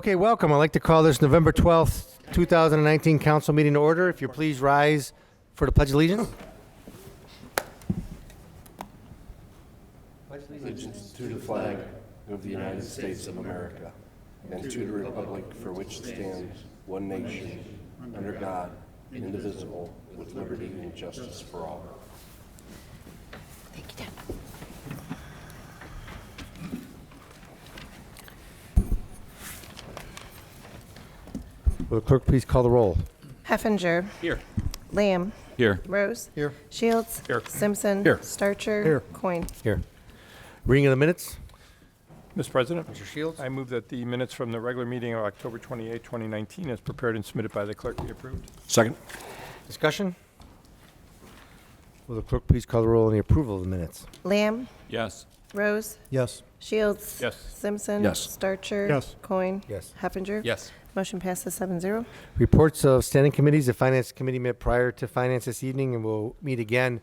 Okay, welcome. I'd like to call this November 12th, 2019 council meeting to order. If you please rise for the Pledge of Allegiance. Allegiance to the flag of the United States of America and to the republic for which it stands, one nation, under God, indivisible, with liberty and justice for all. Thank you, Dan. Will the clerk please call the roll? Heffinger. Here. Lamb. Here. Rose. Here. Shields. Here. Simpson. Here. Starcher. Here. Coin. Here. Reading of the minutes. Mr. President, Mr. Shields. I move that the minutes from the regular meeting of October 28, 2019, as prepared and submitted by the clerk, be approved. Second. Discussion. Will the clerk please call the roll on the approval of the minutes? Lamb. Yes. Rose. Yes. Shields. Yes. Simpson. Yes. Starcher. Yes. Coin. Yes. Heffinger. Yes. Motion passes 7-0. Reports of standing committees. The Finance Committee met prior to Finance this evening and will meet again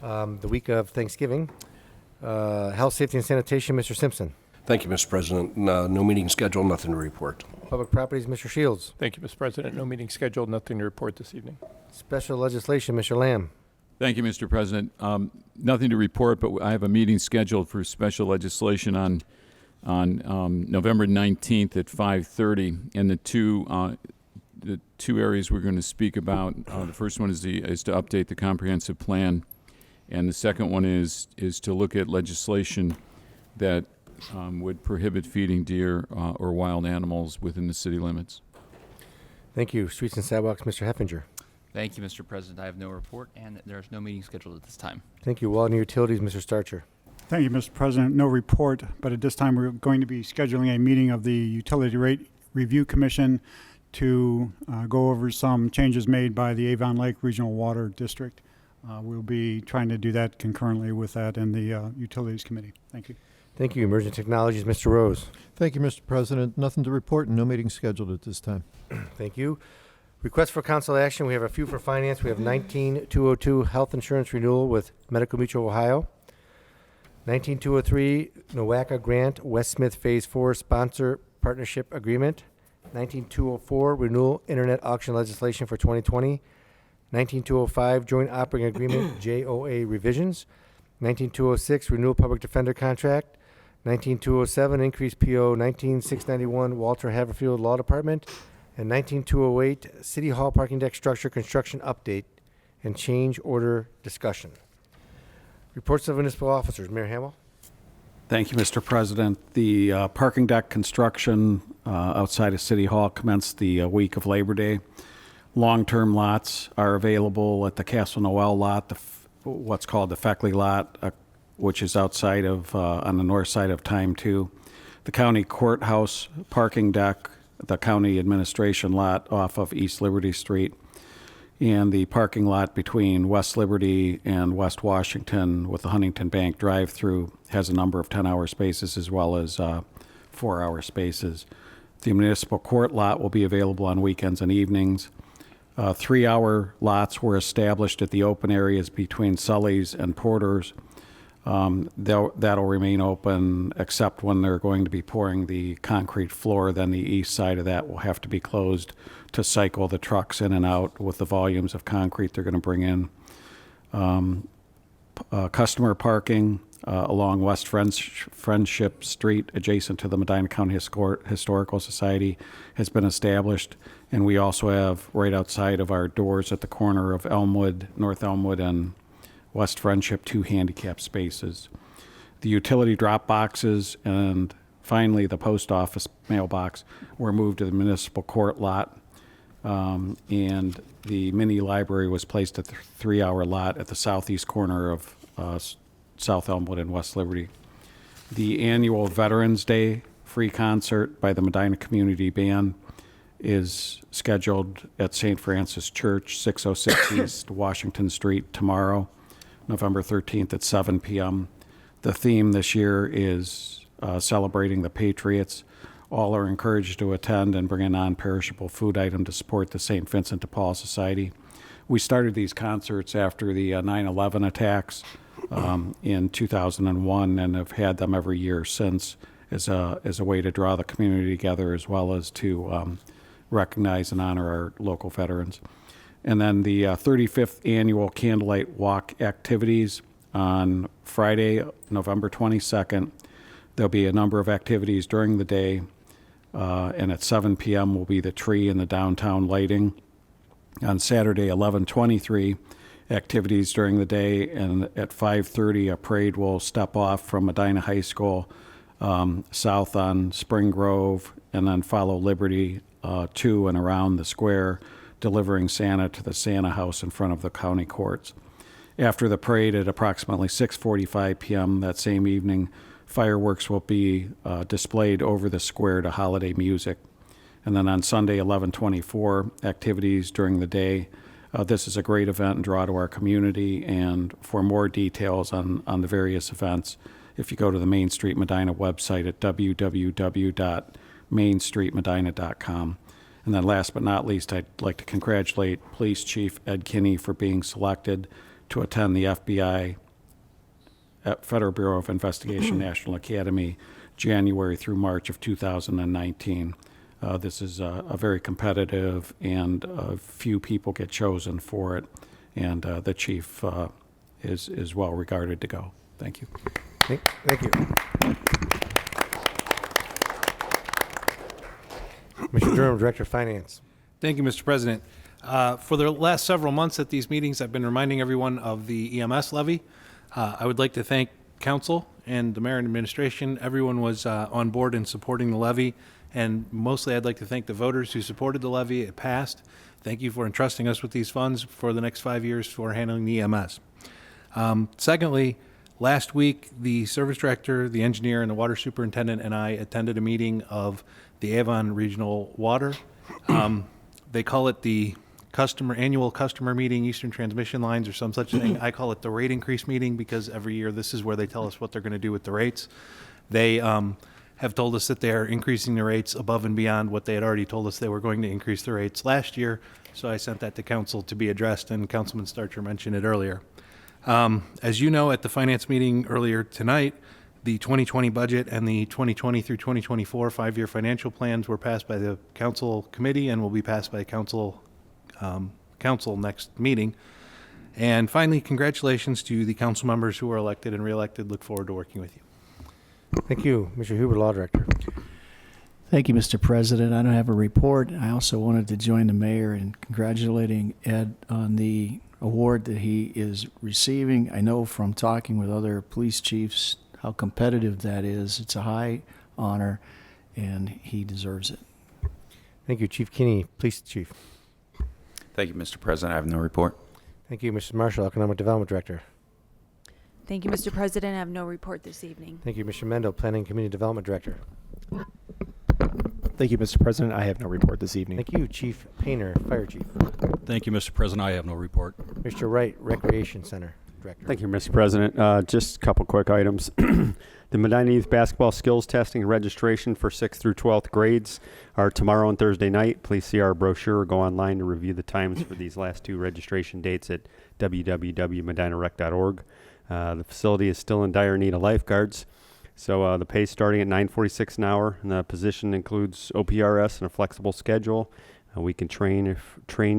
the week of Thanksgiving. Health, Safety, and Sanitation, Mr. Simpson. Thank you, Mr. President. No meeting scheduled, nothing to report. Public Properties, Mr. Shields. Thank you, Mr. President. No meeting scheduled, nothing to report this evening. Special Legislation, Mr. Lamb. Thank you, Mr. President. Nothing to report, but I have a meeting scheduled for special legislation on November 19th at 5:30. And the two areas we're going to speak about, the first one is to update the comprehensive plan, and the second one is to look at legislation that would prohibit feeding deer or wild animals within the city limits. Thank you. Streets and Sidewalks, Mr. Heffinger. Thank you, Mr. President. I have no report, and there is no meeting scheduled at this time. Thank you. Water and Utilities, Mr. Starcher. Thank you, Mr. President. No report, but at this time we're going to be scheduling a meeting of the Utility Rate Review Commission to go over some changes made by the Avon Lake Regional Water District. We'll be trying to do that concurrently with that in the Utilities Committee. Thank you. Thank you. Emerging Technologies, Mr. Rose. Thank you, Mr. President. Nothing to report and no meeting scheduled at this time. Thank you. Request for council action. We have a few for finance. We have 19202 health insurance renewal with Medical Mutual Ohio. 19203 NOACA grant West Smith Phase 4 sponsor partnership agreement. 19204 renewal internet auction legislation for 2020. 19205 joint operating agreement JOA revisions. 19206 renewal public defender contract. 19207 increase PO 19691 Walter Haverfield Law Department. And 19208 City Hall parking deck structure construction update and change order discussion. Reports of municipal officers. Mayor Hamel. Thank you, Mr. President. The parking deck construction outside of City Hall commenced the week of Labor Day. Long-term lots are available at the Castle Noel lot, what's called the Feckley lot, which is outside of, on the north side of Time 2. The county courthouse parking deck, the county administration lot off of East Liberty Street, and the parking lot between West Liberty and West Washington with the Huntington Bank drive-through has a number of 10-hour spaces as well as 4-hour spaces. The municipal court lot will be available on weekends and evenings. 3-hour lots were established at the open areas between Sully's and Porter's. That'll remain open except when they're going to be pouring the concrete floor. Then the east side of that will have to be closed to cycle the trucks in and out with the volumes of concrete they're going to bring in. Customer parking along West Friendship Street adjacent to the Medina County Historical Society has been established, and we also have right outside of our doors at the corner of Elmwood, North Elmwood and West Friendship 2 handicap spaces. The utility drop boxes and finally the post office mailbox were moved to the municipal court lot, and the mini library was placed at the 3-hour lot at the southeast corner of South Elmwood and West Liberty. The annual Veterans Day free concert by the Medina Community Band is scheduled at St. Francis Church, 606 East Washington Street tomorrow, November 13th at 7 p.m. The theme this year is celebrating the Patriots. All are encouraged to attend and bring a non-perishable food item to support the St. Vincent de Paul Society. We started these concerts after the 9/11 attacks in 2001 and have had them every year since as a way to draw the community together as well as to recognize and honor our local veterans. And then the 35th annual Candlelight Walk activities on Friday, November 22nd. There'll be a number of activities during the day, and at 7 p.m. will be the tree and the downtown lighting. On Saturday, 11/23, activities during the day, and at 5:30, a parade will step off from Medina High School south on Spring Grove, and then follow Liberty to and around the square, delivering Santa to the Santa House in front of the county courts. After the parade at approximately 6:45 p.m. that same evening, fireworks will be displayed over the square to holiday music. And then on Sunday, 11/24, activities during the day. This is a great event and draw to our community. And for more details on the various events, if you go to the Main Street Medina website at www.mainstreetmedina.com. And then last but not least, I'd like to congratulate Police Chief Ed Kinney for being selected to attend the FBI Federal Bureau of Investigation National Academy January through March of 2019. This is a very competitive, and few people get chosen for it, and the chief is well regarded to go. Thank you. Thank you. Mr. Durham, Director of Finance. Thank you, Mr. President. For the last several months at these meetings, I've been reminding everyone of the EMS levy. I would like to thank council and the mayor and administration. Everyone was on board in supporting the levy, and mostly I'd like to thank the voters who supported the levy. It passed. Thank you for entrusting us with these funds for the next 5 years for handling the EMS. Secondly, last week, the service director, the engineer, and the water superintendent and I attended a meeting of the Avon Regional Water. They call it the annual customer meeting, Eastern Transmission Lines, or some such thing. I call it the rate increase meeting because every year this is where they tell us what they're going to do with the rates. They have told us that they're increasing the rates above and beyond what they had already told us they were going to increase the rates last year. So I sent that to council to be addressed, and Councilman Starcher mentioned it earlier. As you know, at the finance meeting earlier tonight, the 2020 budget and the 2020 through 2024 5-year financial plans were passed by the council committee and will be passed by council next meeting. And finally, congratulations to the council members who are elected and reelected. Look forward to working with you. Thank you. Mr. Huber, Law Director. Thank you, Mr. President. I don't have a report. I also wanted to join the mayor in congratulating Ed on the award that he is receiving. I know from talking with other police chiefs how competitive that is. It's a high honor, and he deserves it. Thank you. Chief Kinney, Police Chief. Thank you, Mr. President. I have no report. Thank you. Mrs. Marshall, Economic Development Director. Thank you, Mr. President. I have no report this evening. Thank you. Mr. Mendo, Planning and Community Development Director. Thank you, Mr. President. I have no report this evening. Thank you. Chief Painter, Fire Chief. Thank you, Mr. President. I have no report. Mr. Wright, Recreation Center Director. Thank you, Mr. President. Just a couple quick items. The Medina Youth Basketball Skills Testing and Registration for 6th through 12th grades are tomorrow and Thursday night. Please see our brochure or go online to review the times for these last two registration dates at www.medinarec.org. The facility is still in dire need of lifeguards. So the pay is starting at $9.46 an hour, and the position includes OPRS and a flexible schedule. We can train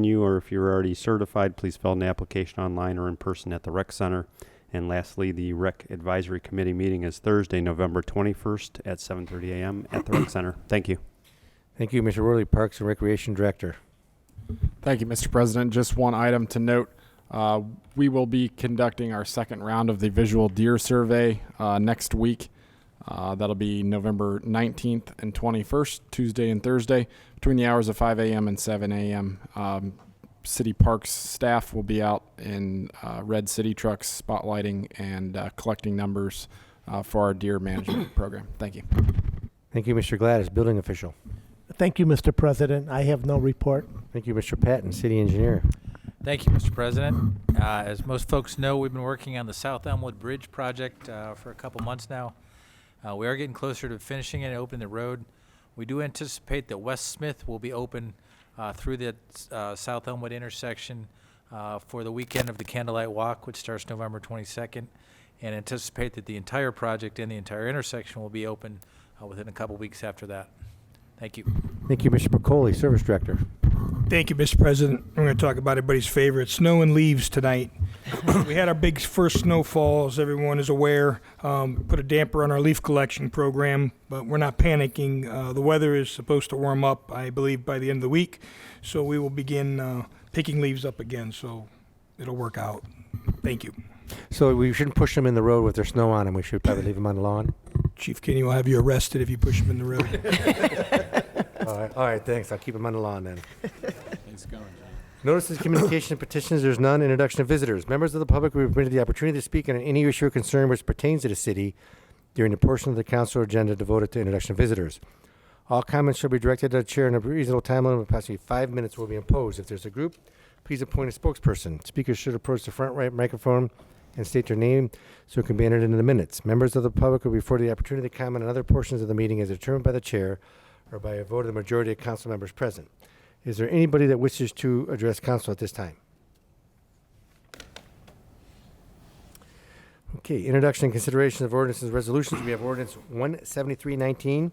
you, or if you're already certified, please fill out an application online or in person at the rec center. And lastly, the rec advisory committee meeting is Thursday, November 21st at 7:30 a.m. at the rec center. Thank you. Thank you, Mr. Worley, Parks and Recreation Director. Thank you, Mr. President. Just one item to note. We will be conducting our second round of the visual deer survey next week. That'll be November 19th and 21st, Tuesday and Thursday, between the hours of 5 a.m. and 7 a.m. City Parks staff will be out in red city trucks spotlighting and collecting numbers for our deer management program. Thank you. Thank you, Mr. Gladys, Building Official. Thank you, Mr. President. I have no report. Thank you, Mr. Patton, City Engineer. Thank you, Mr. President. As most folks know, we've been working on the South Elmwood Bridge project for a couple months now. We are getting closer to finishing it and opening the road. We do anticipate that West Smith will be open through the South Elmwood intersection for the weekend of the Candlelight Walk, which starts November 22nd, and anticipate that the entire project and the entire intersection will be open within a couple weeks after that. Thank you. Thank you, Mr. McCauley, Service Director. Thank you, Mr. President. I'm going to talk about everybody's favorite, snow and leaves tonight. We had our big first snowfall, as everyone is aware. Put a damper on our leaf collection program, but we're not panicking. The weather is supposed to warm up, I believe, by the end of the week, so we will begin picking leaves up again, so it'll work out. Thank you. So we shouldn't push them in the road with their snow on them. We should probably leave them on the lawn. Chief Kinney will have you arrested if you push them in the road. All right, thanks. I'll keep them on the lawn then. Thanks, John. Notices, communication, and petitions, there's none. Introduction of visitors. Members of the public will be permitted the opportunity to speak on any issue or concern which pertains to the city during the portion of the council agenda devoted to introduction of visitors. All comments shall be directed to the chair in a reasonable time limit of approximately 5 minutes will be imposed. If there's a group, please appoint a spokesperson. Speakers should approach the front right microphone and state their name so it can be entered into the minutes. Members of the public will be afforded the opportunity to comment on other portions of the meeting as determined by the chair or by a vote of the majority of council members present. Is there anybody that wishes to address council at this time? Okay, introduction and consideration of ordinances and resolutions. We have ordinance 17319,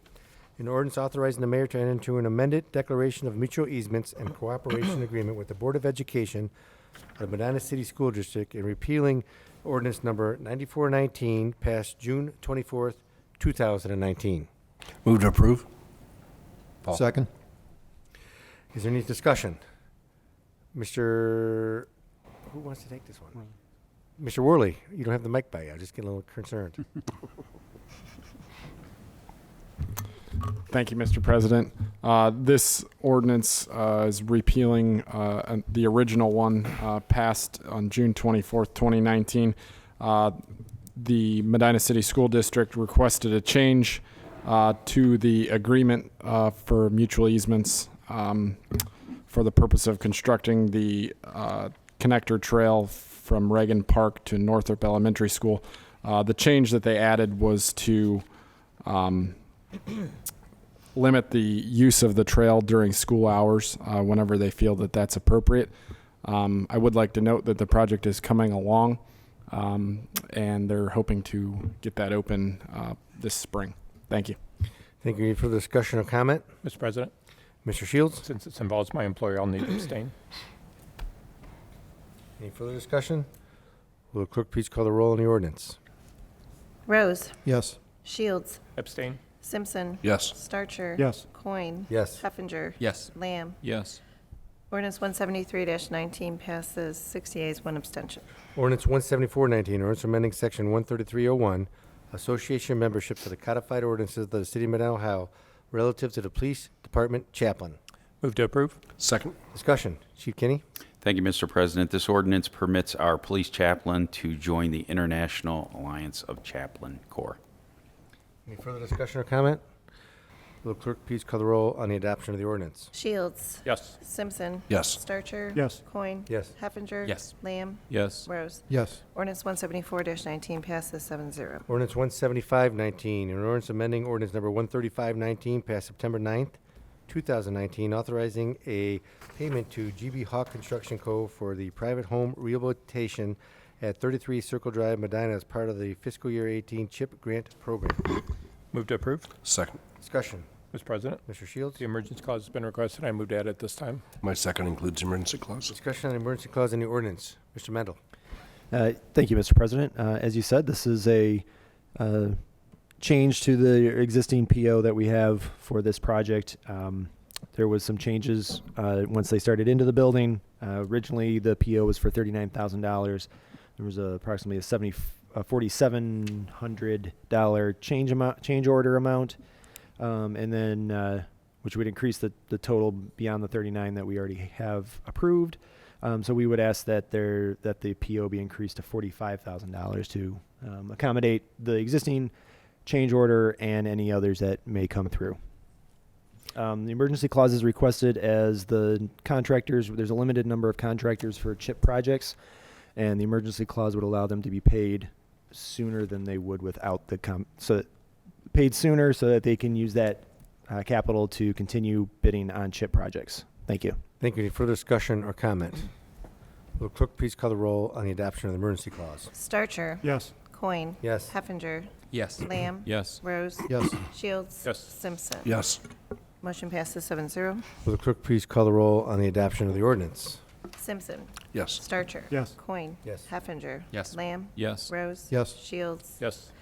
an ordinance authorizing the mayor to enter into an amended declaration of mutual easements and cooperation agreement with the Board of Education of the Medina City School District and repealing ordinance number 9419 passed June 24th, 2019. Move to approve. Paul. Second. Is there any discussion? Mr. Who wants to take this one? Mr. Worley, you don't have the mic by you. I'm just getting a little concerned. Thank you, Mr. President. This ordinance is repealing the original one passed on June 24th, 2019. The Medina City School District requested a change to the agreement for mutual easements for the purpose of constructing the connector trail from Reagan Park to Northrop Elementary School. The change that they added was to limit the use of the trail during school hours whenever they feel that that's appropriate. I would like to note that the project is coming along and they're hoping to get that open this spring. Thank you. Thank you. Any further discussion or comment? Mr. President, Mr. Shields? since this involves my employer, I'll need to abstain. Any further discussion? Will the clerk please call the roll on the ordinance? Rose. Yes. Shields. Abstain. Simpson. Yes. Starcher. Yes. Coin. Yes. Heffinger. Yes. Lamb. Yes. Ordinance 173-19 passes 6 yeas, 1 abstention. Ordinance 17419, ordinance amending section 13301, association membership for the codified ordinances of the city of Medina, Ohio, relative to the police department chaplain. Move to approve. Second. Discussion. Chief Kinney? Thank you, Mr. President. This ordinance permits our police chaplain to join the International Alliance of Chaplain Corps. Any further discussion or comment? Will the clerk please call the roll on the adoption of the ordinance? Shields. Yes. Simpson. Yes. Starcher. Yes. Coin. Yes. Heffinger. Yes. Lamb. Yes. Rose. Yes. Ordinance 174-19 passes 7-0. Ordinance 17519, an ordinance amending ordinance number 13519 passed September 9th, 2019, authorizing a payment to GB Hawk Construction Co. for the private home rehabilitation at 33 Circle Drive, Medina, as part of the fiscal year 18 CHIP grant program. Move to approve. Second. Discussion. Mr. President, Mr. Shields? the emergency clause has been requested. I move to add it this time. My second includes emergency clause. Discussion on the emergency clause in the ordinance. Mr. Mendel? Thank you, Mr. President. As you said, this is a change to the existing PO that we have for this project. There was some changes once they started into the building. Originally, the PO was for $39,000. There was approximately a $4,700 change order amount, and then which would increase the total beyond the 39 that we already have approved. So we would ask that the PO be increased to $45,000 to accommodate the existing change order and any others that may come through. The emergency clause is requested as the contractors, there's a limited number of contractors for CHIP projects, and the emergency clause would allow them to be paid sooner than they would without the paid sooner so that they can use that capital to continue bidding on CHIP projects. Thank you. Thank you. Any further discussion or comment? Will the clerk please call the roll on the adoption of the emergency clause? Starcher. Yes. Coin. Yes. Heffinger. Yes. Lamb. Yes. Rose. Yes. Shields. Yes. Simpson. Yes. Motion passes 7-0. Will the clerk please call the roll on the adoption of the ordinance? Simpson. Yes. Starcher. Yes. Coin. Yes. Heffinger. Yes. Lamb. Yes. Rose. Yes. Shields. Yes.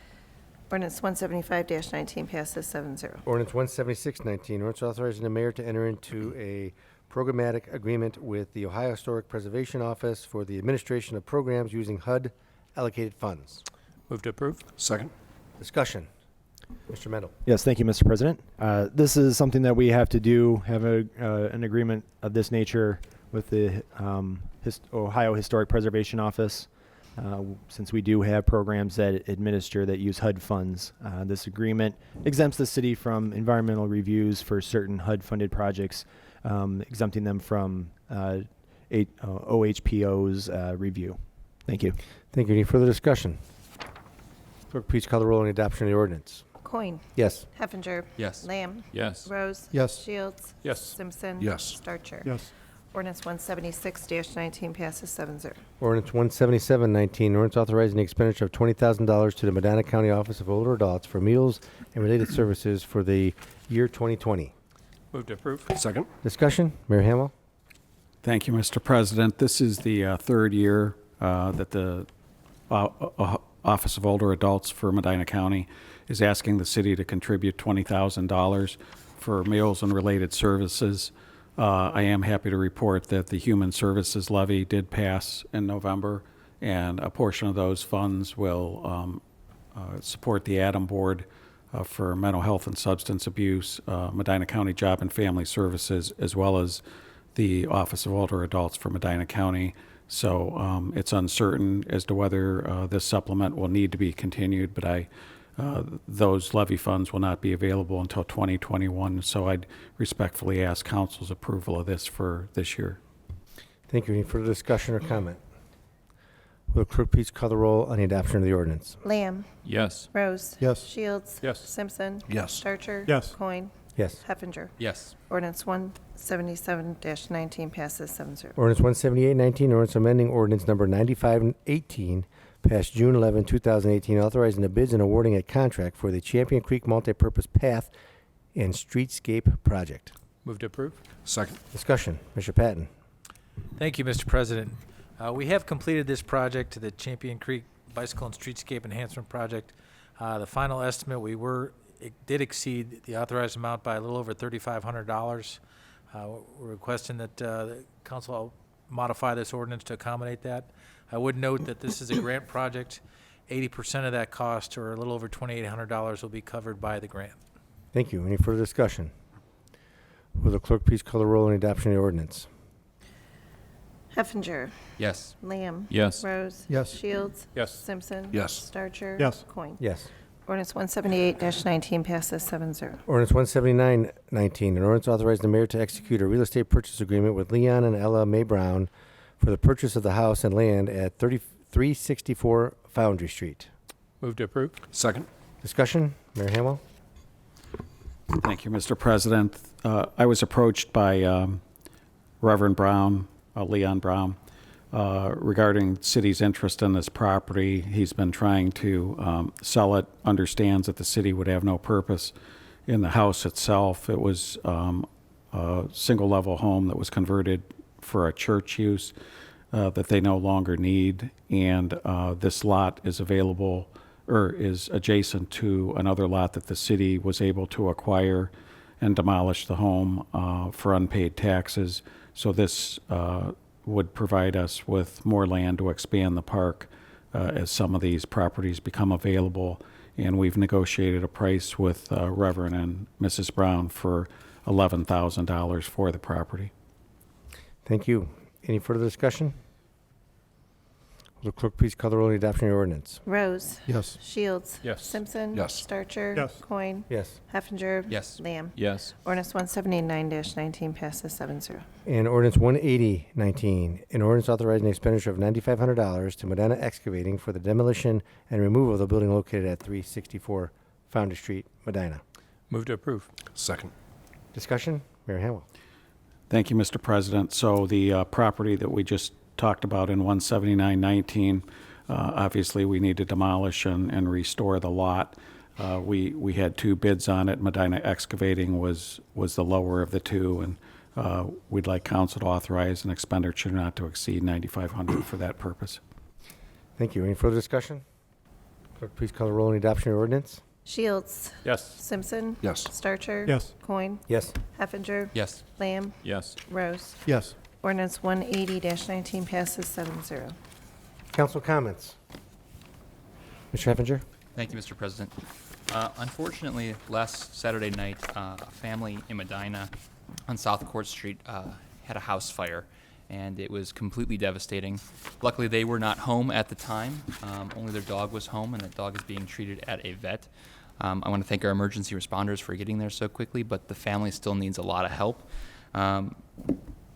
Ordinance 175-19 passes 7-0. Ordinance 176-19, ordinance authorizing the mayor to enter into a programmatic agreement with the Ohio Historic Preservation Office for the administration of programs using HUD allocated funds. Move to approve. Second. Discussion. Mr. Mendel. Yes, thank you, Mr. President. This is something that we have to do, have an agreement of this nature with the Ohio Historic Preservation Office, since we do have programs that administer that use HUD funds. This agreement exempts the city from environmental reviews for certain HUD-funded projects, exempting them from OHPO's review. Thank you. Thank you. Any further discussion? Clerk, please call the roll on the adoption of the ordinance. Coin. Yes. Heffinger. Yes. Lamb. Yes. Rose. Yes. Shields. Yes. Simpson. Yes. Starcher. Yes. Ordinance 176-19 passes 7-0. Ordinance 177-19, ordinance authorizing the expenditure of $20,000 to the Medina County Office of Older Adults for meals and related services for the year 2020. Move to approve. Second. Discussion. Mayor Hamwell. Thank you, Mr. President. This is the third year that the Office of Older Adults for Medina County is asking the city to contribute $20,000 for meals and related services. I am happy to report that the Human Services Levy did pass in November, and a portion of those funds will support the Adam Board for Mental Health and Substance Abuse, Medina County Job and Family Services, as well as the Office of Older Adults for Medina County. So it's uncertain as to whether this supplement will need to be continued, but those levy funds will not be available until 2021. So I'd respectfully ask council's approval of this for this year. Thank you. Any further discussion or comment? Will the clerk please call the roll on the adoption of the ordinance? Lamb. Yes. Rose. Yes. Shields. Yes. Simpson. Yes. Starcher. Yes. Coin. Yes. Heffinger. Yes. Ordinance 177-19 passes 7-0. Ordinance 178-19, ordinance amending ordinance number 9518, passed June 11, 2018, authorizing the bids and awarding a contract for the Champion Creek Multipurpose Path and Streetscape Project. Move to approve. Second. Discussion. Mr. Patton. Thank you, Mr. President. We have completed this project, the Champion Creek Bicycle and Streetscape Enhancement Project. The final estimate, it did exceed the authorized amount by a little over $3,500. We're requesting that the council modify this ordinance to accommodate that. I would note that this is a grant project. 80% of that cost, or a little over $2,800, will be covered by the grant. Thank you. Any further discussion? Will the clerk please call the roll on the adoption of the ordinance? Heffinger. Yes. Lamb. Yes. Rose. Yes. Shields. Yes. Simpson. Yes. Starcher. Yes. Coin. Yes. Ordinance 178-19 passes 7-0. Ordinance 179-19, an ordinance authorizing the mayor to execute a real estate purchase agreement with Leon and Ella May Brown for the purchase of the house and land at 364 Foundry Street. Move to approve. Second. Discussion. Mayor Hamwell. Thank you, Mr. President. I was approached by Reverend Brown, Leon Brown, regarding the city's interest in this property. He's been trying to sell it, understands that the city would have no purpose in the house itself. It was a single-level home that was converted for a church use that they no longer need, and this lot is available or is adjacent to another lot that the city was able to acquire and demolish the home for unpaid taxes. So this would provide us with more land to expand the park as some of these properties become available. And we've negotiated a price with Reverend and Mrs. Brown for $11,000 for the property. Thank you. Any further discussion? Will the clerk please call the roll on the adoption of the ordinance? Rose. Yes. Shields. Yes. Simpson. Yes. Starcher. Yes. Coin. Yes. Heffinger. Yes. Lamb. Yes. Ordinance 179-19 passes 7-0. And ordinance 180-19, an ordinance authorizing the expenditure of $9,500 to Medina Excavating for the demolition and removal of the building located at 364 Foundry Street, Medina. Move to approve. Second. Discussion? Mayor Hamwell. Thank you, Mr. President. So the property that we just talked about in 17919, Obviously, we need to demolish and restore the lot. We had 2 bids on it. Medina Excavating was the lower of the 2, and we'd like council to authorize an expenditure not to exceed $9,500 for that purpose. Thank you. Any further discussion? Clerk, please call the roll on the adoption of the ordinance. Shields. Yes. Simpson. Yes. Starcher. Yes. Coin. Yes. Heffinger. Yes. Lamb. Yes. Rose. Yes. Ordinance 180-19 passes 7-0. Council comments. Mr. Heffinger? Thank you, Mr. President. Unfortunately, last Saturday night, a family in Medina on South Court Street had a house fire, and it was completely devastating. Luckily, they were not home at the time. Only their dog was home, and that dog is being treated at a vet. I want to thank our emergency responders for getting there so quickly, but the family still needs a lot of help.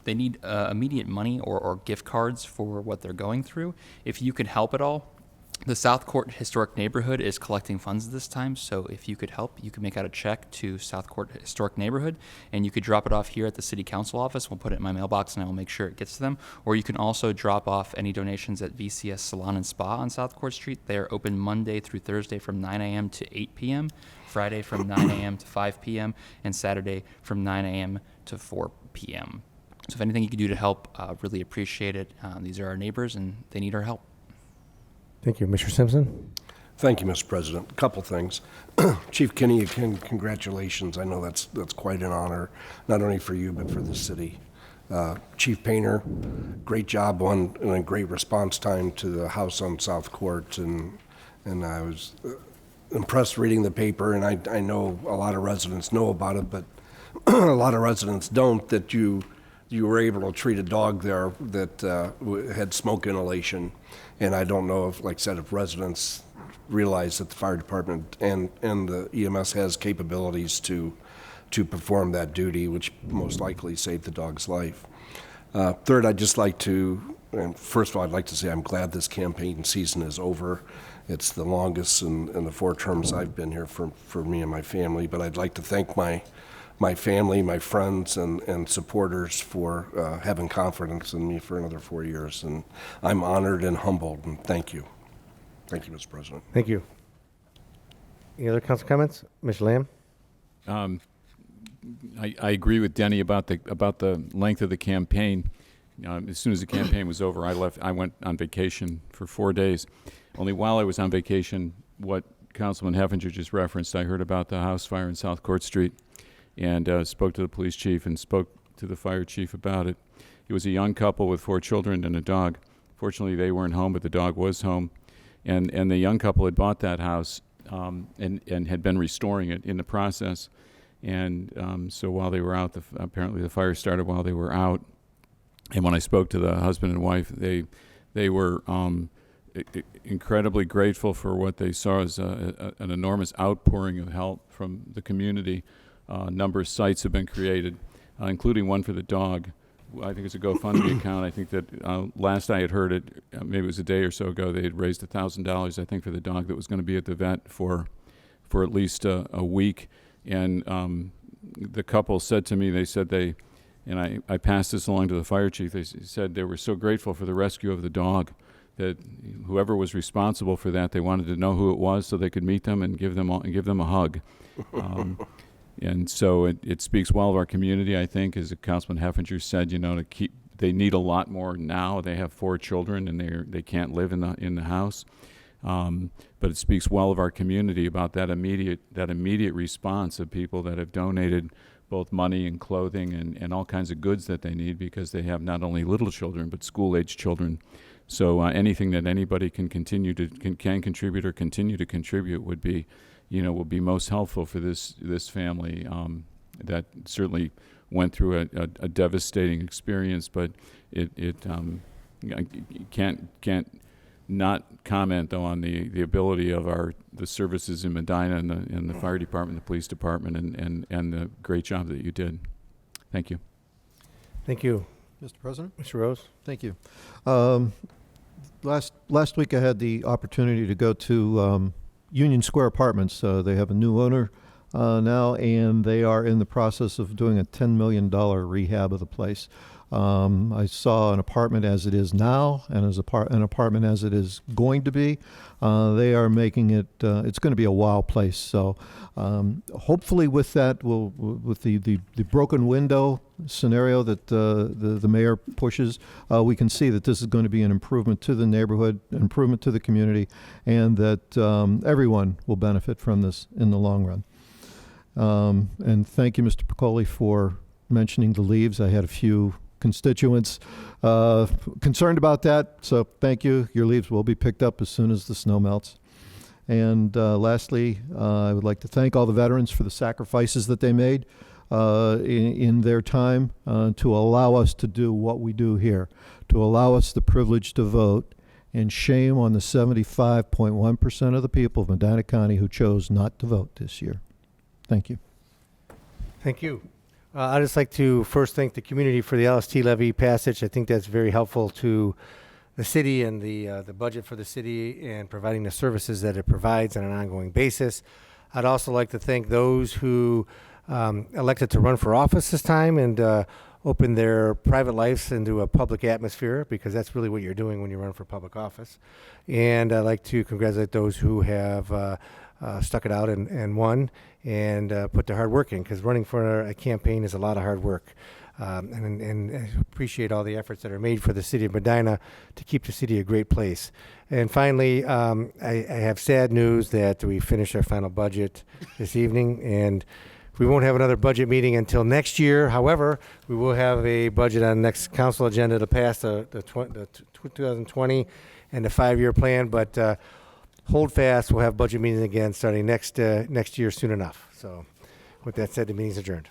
They need immediate money or gift cards for what they're going through. If you could help at all, the South Court Historic Neighborhood is collecting funds this time, so if you could help, you could make out a check to South Court Historic Neighborhood, and you could drop it off here at the City Council office. We'll put it in my mailbox, and I will make sure it gets to them. Or you can also drop off any donations at VCS Salon and Spa on South Court Street. They are open Monday through Thursday from 9 a.m. to 8 p.m., Friday from 9 a.m. to 5 p.m., and Saturday from 9 a.m. to 4 p.m. So if anything you could do to help, really appreciate it. These are our neighbors, and they need our help. Thank you. Mr. Simpson? Thank you, Mr. President. A couple things. Chief Kinney, again, congratulations. I know that's quite an honor, not only for you, but for the city. Chief Painter, great job and a great response time to the house on South Court, and I was impressed reading the paper, and I know a lot of residents know about it, but a lot of residents don't, that you were able to treat a dog there that had smoke inhalation. And I don't know if, like I said, if residents realize that the fire department and the EMS has capabilities to perform that duty, which most likely saved the dog's life. Third, I'd just like to, and first of all, I'd like to say I'm glad this campaign season is over. It's the longest in the 4 terms I've been here for me and my family, but I'd like to thank my family, my friends, and supporters for having confidence in me for another 4 years. And I'm honored and humbled, and thank you. Thank you, Mr. President. Thank you. Any other council comments? Mr. Lamb? I agree with Denny about the length of the campaign. As soon as the campaign was over, I went on vacation for 4 days. Only while I was on vacation, what Councilman Heffinger just referenced, I heard about the house fire in South Court Street, and spoke to the police chief and spoke to the fire chief about it. It was a young couple with 4 children and a dog. Fortunately, they weren't home, but the dog was home. And the young couple had bought that house and had been restoring it in the process. And so while they were out, apparently the fire started while they were out. And when I spoke to the husband and wife, they were incredibly grateful for what they saw as an enormous outpouring of help from the community. A number of sites have been created, including one for the dog. I think it's a GoFundMe account. I think that last I had heard it, maybe it was a day or so ago, they had raised $1,000, I think, for the dog that was going to be at the vet for at least a week. And the couple said to me, they said and I passed this along to the fire chief, they said they were so grateful for the rescue of the dog that whoever was responsible for that, they wanted to know who it was so they could meet them and give them a hug. And so it speaks well of our community, I think, as Councilman Heffinger said, they need a lot more now. They have 4 children and they can't live in the house. But it speaks well of our community about that immediate response of people that have donated both money and clothing and all kinds of goods that they need, because they have not only little children but school-age children. So anything that anybody can contribute or continue to contribute would be most helpful for this family that certainly went through a devastating experience. But it can't not comment though on the ability of the services in Medina and the fire department, the police department, and the great job that you did. Thank you. Thank you. Mr. President? Mr. Rose? Thank you. Last week I had the opportunity to go to Union Square Apartments. They have a new owner now, and they are in the process of doing a $10 million rehab of the place. I saw an apartment as it is now and as an apartment as it is going to be. They are making it, it's going to be a wow place. So hopefully with that, with the broken window scenario that the mayor pushes, we can see that this is going to be an improvement to the neighborhood, an improvement to the community, and that everyone will benefit from this in the long run. And thank you, Mr. Piccoli, for mentioning the leaves. I had a few constituents concerned about that, so thank you. Your leaves will be picked up as soon as the snow melts. And lastly, I would like to thank all the veterans for the sacrifices that they made in their time to allow us to do what we do here, to allow us the privilege to vote. And shame on the 75.1% of the people of Medina County who chose not to vote this year. Thank you. Thank you. I'd just like to first thank the community for the LST levy passage. I think that's very helpful to the city and the budget for the city and providing the services that it provides on an ongoing basis. I'd also like to thank those who elected to run for office this time and open their private lives into a public atmosphere, because that's really what you're doing when you run for public office. And I'd like to congratulate those who have stuck it out and won and put their hard work in, because running for a campaign is a lot of hard work. And I appreciate all the efforts that are made for the city of Medina to keep the city a great place. And finally, I have sad news that we finished our final budget this evening, and we won't have another budget meeting until next year. However, we will have a budget on next council agenda to pass the 2020 and the 5-year plan, but hold fast, we'll have budget meetings again starting next year soon enough. So with that said, the meeting's adjourned.